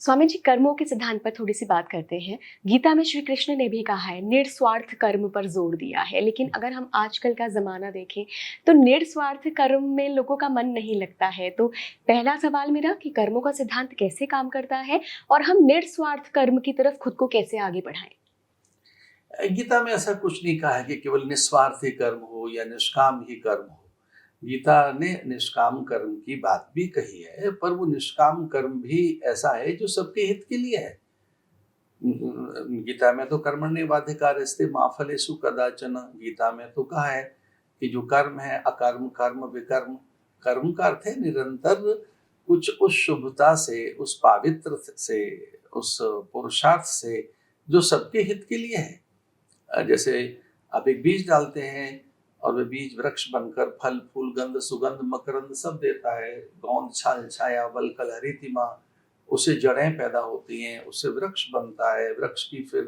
स्वामी जी, कर्मों के सिद्धांत पर थोड़ी सी बात करते हैं। गीता में श्री कृष्ण ने भी कहा है, निस्वार्थ कर्म पर जोर दिया है। लेकिन अगर हम आजकल का ज़माना देखें तो निस्वार्थ कर्म में लोगों का मन नहीं लगता है। तो पहला सवाल मेरा कि कर्मों का सिद्धांत कैसे काम करता है और हम निस्वार्थ कर्म की तरफ खुद को कैसे आगे बढ़ाएं? गीता में ऐसा कुछ नहीं कहा है कि केवल निस्वार्थी कर्म हो या निष्काम ही कर्म हो। गीता ने निष्काम कर्म की बात भी कही है, पर वो निष्काम कर्म भी ऐसा है जो सबके हित के लिए है। गीता में तो कर्मण्येवाधिकारस्ते मा फलेषु कदाचन। गीता में तो कहा है कि जो कर्म है, अकर्म, कर्म, विकर्म। कर्म का अर्थ है निरंतर कुछ उस शुभता से, उस पावित्र से, उस पुरुषार्थ से जो सबके हित के लिए है। जैसे आप एक बीज डालते हैं और वह बीज वृक्ष बनकर फल, फूल, गंध, सुगंध, मकरंद सब देता है। गोंद, छाल, छाया, वल्कल, हरितिमा, उससे जड़ें पैदा होती हैं, उससे वृक्ष बनता है। वृक्ष की फिर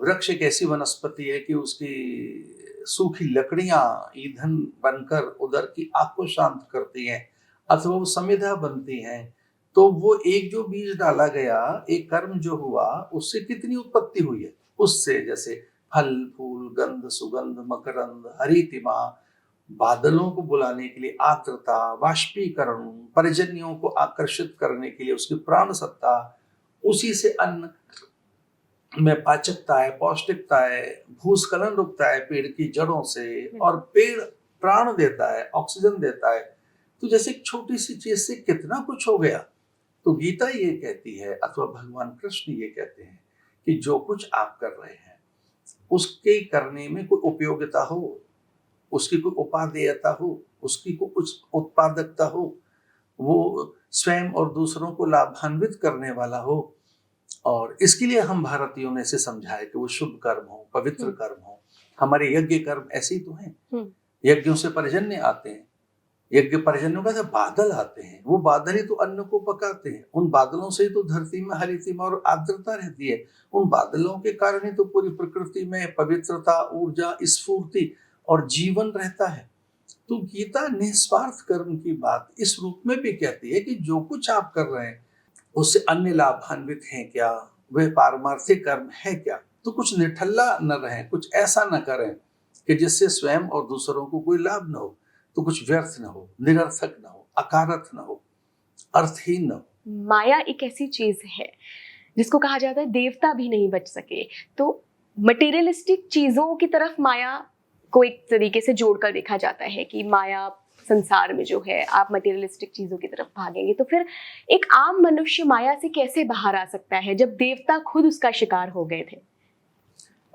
वृक्ष एक ऐसी वनस्पति है कि उसकी सूखी लकड़ियां ईंधन बनकर उदर की आग को शांत करती हैं, अथवा वो समिधा बनती हैं। तो वो एक जो बीज डाला गया, एक कर्म जो हुआ, उससे कितनी उत्पत्ति हुई है। उससे जैसे फल, फूल, गंध, सुगंध, मकरंद, हरितिमा, बादलों को बुलाने के लिए आर्द्रता, वाष्पीकरण, पर्जन्यों को आकर्षित करने के लिए उसकी प्राण सत्ता, उसी से अन्न में पाचकता है, पौष्टिकता है, भूस्खलन रुकता है पेड़ की जड़ों से, और पेड़ प्राण देता है, ऑक्सीजन देता है। तो जैसे एक छोटी सी चीज से कितना कुछ हो गया। तो गीता ये कहती है, अथवा भगवान कृष्ण ये कहते हैं कि जो कुछ आप कर रहे हैं उसके करने में कोई उपयोगिता हो, उसकी कोई उपादेयता हो, उसकी कोई कुछ उत्पादकता हो, वो स्वयं और दूसरों को लाभान्वित करने वाला हो। और इसके लिए हम भारतीयों ने इसे समझा है कि वो शुभ कर्म हो, पवित्र कर्म हो। हमारे यज्ञ कर्म ऐसे ही तो हैं। यज्ञों से पर्जन्य आते हैं। यज्ञ पर्जन्यों का बादल आते हैं, वो बादल ही तो अन्न को पकाते हैं। उन बादलों से ही तो धरती में हरितिमा और आर्द्रता रहती है। उन बादलों के कारण ही तो पूरी प्रकृति में पवित्रता, ऊर्जा, स्फूर्ति और जीवन रहता है। तो गीता निस्वार्थ कर्म की बात इस रूप में भी कहती है कि जो कुछ आप कर रहे हैं उससे अन्य लाभान्वित हैं क्या, वह पारमार्थिक कर्म है क्या। तो कुछ निठल्ला न रहे, कुछ ऐसा न करें कि जिससे स्वयं और दूसरों को कोई लाभ न हो। तो कुछ व्यर्थ न हो, निरर्थक न हो, अकारक न हो, अर्थहीन न हो। माया एक ऐसी चीज है जिसको कहा जाता है देवता भी नहीं बच सके। तो मटेरियलिस्टिक चीजों की तरफ माया को एक तरीके से जोड़कर देखा जाता है कि माया संसार में जो है, आप मटेरियलिस्टिक चीजों की तरफ भागेंगे तो फिर एक आम मनुष्य माया से कैसे बाहर आ सकता है जब देवता खुद उसका शिकार हो गए थे?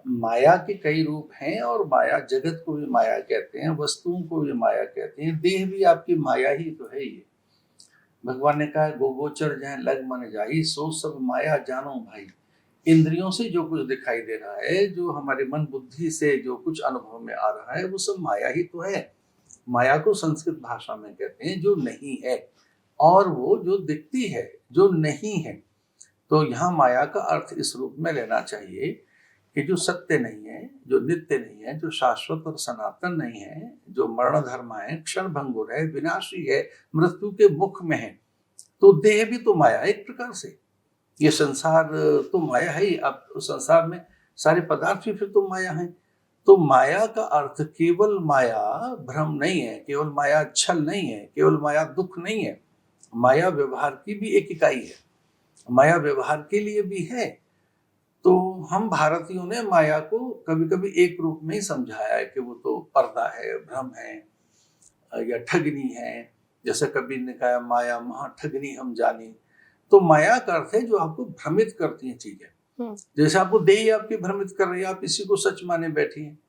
माया के कई रूप हैं, और माया जगत को भी माया कहते हैं, वस्तुओं को भी माया कहते हैं। देह भी आपकी माया ही तो है। ये भगवान ने कहा, गोगोचर जहाँ लग मन जाई, सो सब माया जानो भाई। इंद्रियों से जो कुछ दिखाई दे रहा है, जो हमारे मन बुद्धि से जो कुछ अनुभव में आ रहा है, वो सब माया ही तो है। माया को संस्कृत भाषा में कहते हैं जो नहीं है, और वो जो दिखती है, जो नहीं है। तो यहाँ माया का अर्थ इस रूप में लेना चाहिए कि जो सत्य नहीं है, जो नित्य नहीं है, जो शाश्वत और सनातन नहीं है, जो मरण धर्म है, क्षण भंगुर है, विनाशी है, मृत्यु के मुख में है। तो देह भी तो माया है एक प्रकार से। ये संसार तो माया है ही। अब संसार में सारे पदार्थ भी फिर तो माया है। तो माया का अर्थ केवल माया भ्रम नहीं है, केवल माया छल नहीं है, केवल माया दुख नहीं है। माया व्यवहार की भी एक इकाई है, माया व्यवहार के लिए भी है। तो हम भारतीयों ने माया को कभी कभी एक रूप में ही समझाया है कि वो तो पर्दा है, भ्रम है, या ठगनी है। जैसे कबीर ने कहा, माया महा ठगनी हम जानी। तो माया का अर्थ है जो आपको भ्रमित करती है चीजें। जैसे आपको देह आपकी भ्रमित कर रही है, आप इसी को सच माने बैठी हैं।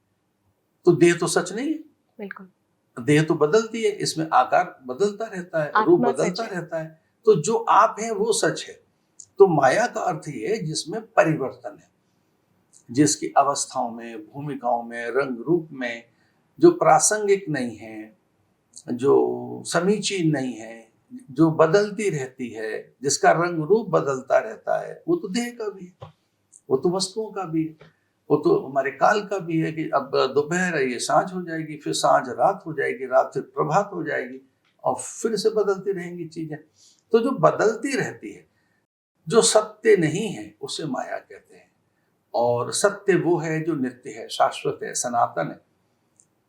तो देह तो सच नहीं है। बिल्कुल। देह तो बदलती है, इसमें आकार बदलता रहता है, रूप बदलता रहता है। तो जो आप हैं वो सच है। तो माया का अर्थ ये है जिसमें परिवर्तन है, जिसकी अवस्थाओं में, भूमिकाओं में, रंग रूप में जो प्रासंगिक नहीं है, जो समीचीन नहीं है, जो बदलती रहती है, जिसका रंग रूप बदलता रहता है, वो तो देह का भी है, वो तो वस्तुओं का भी है, वो तो हमारे काल का भी है कि अब दोपहर है, ये सांझ हो जाएगी, फिर सांझ रात हो जाएगी, रात फिर प्रभात हो जाएगी, और फिर से बदलती रहेंगी चीजें। तो जो बदलती रहती है, जो सत्य नहीं है उसे माया कहते हैं, और सत्य वो है जो नित्य है, शाश्वत है, सनातन है।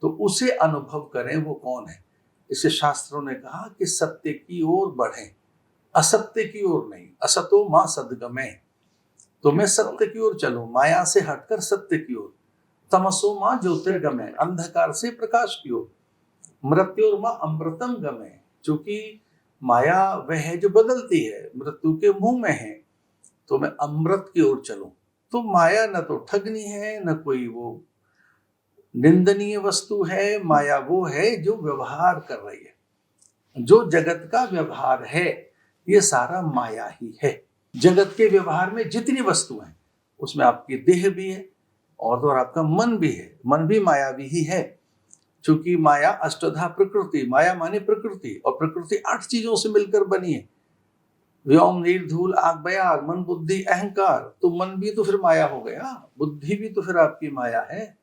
तो उसे अनुभव करें, वो कौन है? इसे शास्त्रों ने कहा कि सत्य की ओर बढ़ें, असत्य की ओर नहीं। असतो मां सद्गमय, तो मैं सत्य की ओर चलूं, माया से हटकर सत्य की ओर। तमसो मां ज्योतिर्गमय, अंधकार से प्रकाश की ओर। मृत्योर मां अमृतम गमय, क्योंकि माया वह है जो बदलती है, मृत्यु के मुंह में है, तो मैं अमृत की ओर चलूं। तो माया न तो ठगनी है, न कोई वो निंदनीय वस्तु है। माया वो है जो व्यवहार कर रही है, जो जगत का व्यवहार है, ये सारा माया ही है। जगत के व्यवहार में जितनी वस्तु हैं, उसमें आपकी देह भी है और आपका मन भी है। मन भी मायावी ही है, क्योंकि माया अष्टधा प्रकृति, माया माने प्रकृति, और प्रकृति 8 चीजों से मिलकर बनी है। व्योम, नीर, धूल, आग, बयाग, मन, बुद्धि, अहंकार। तो मन भी तो फिर माया हो गया, बुद्धि भी तो फिर आपकी माया है,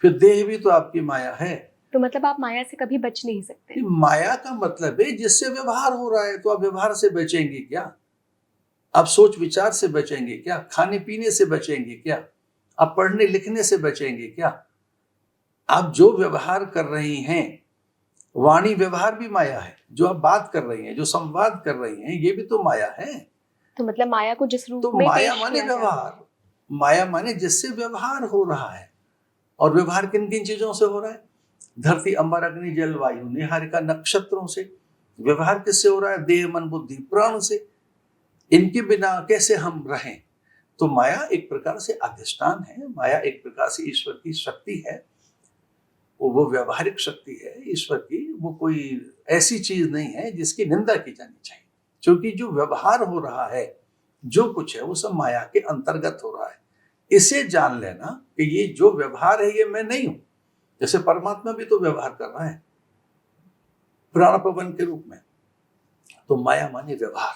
फिर देह भी तो आपकी माया है। तो मतलब आप माया से कभी बच नहीं सकते। माया का मतलब है जिससे व्यवहार हो रहा है, तो आप व्यवहार से बचेंगे क्या? आप सोच विचार से बचेंगे क्या? खाने पीने से बचेंगे क्या? आप पढ़ने लिखने से बचेंगे क्या? आप जो व्यवहार कर रही हैं, वाणी व्यवहार भी माया है। जो आप बात कर रही हैं, जो संवाद कर रही हैं, ये भी तो माया है। तो मतलब माया को जिस रूप तो में माया पेश माने किया जाता व्यवहार, माया माने जिससे व्यवहार हो रहा है। और व्यवहार किन किन चीजों से हो रहा है? धरती, अंबर, अग्नि, जल, वायु, निहारिका, नक्षत्रों से। व्यवहार किससे हो रहा है? देह, मन, बुद्धि, प्राण से। इनके बिना कैसे हम रहें? तो माया एक प्रकार से अधिष्ठान है, माया एक प्रकार से ईश्वर की शक्ति है। वो व्यवहारिक शक्ति है ईश्वर की, वो कोई ऐसी चीज नहीं है जिसकी निंदा की जानी चाहिए। क्योंकि जो व्यवहार हो रहा है, जो कुछ है, वो सब माया के अंतर्गत हो रहा है। इसे जान लेना कि ये जो व्यवहार है ये मैं नहीं हूं। जैसे परमात्मा भी तो व्यवहार कर रहा है प्राण पवन के रूप में। तो माया माने व्यवहार।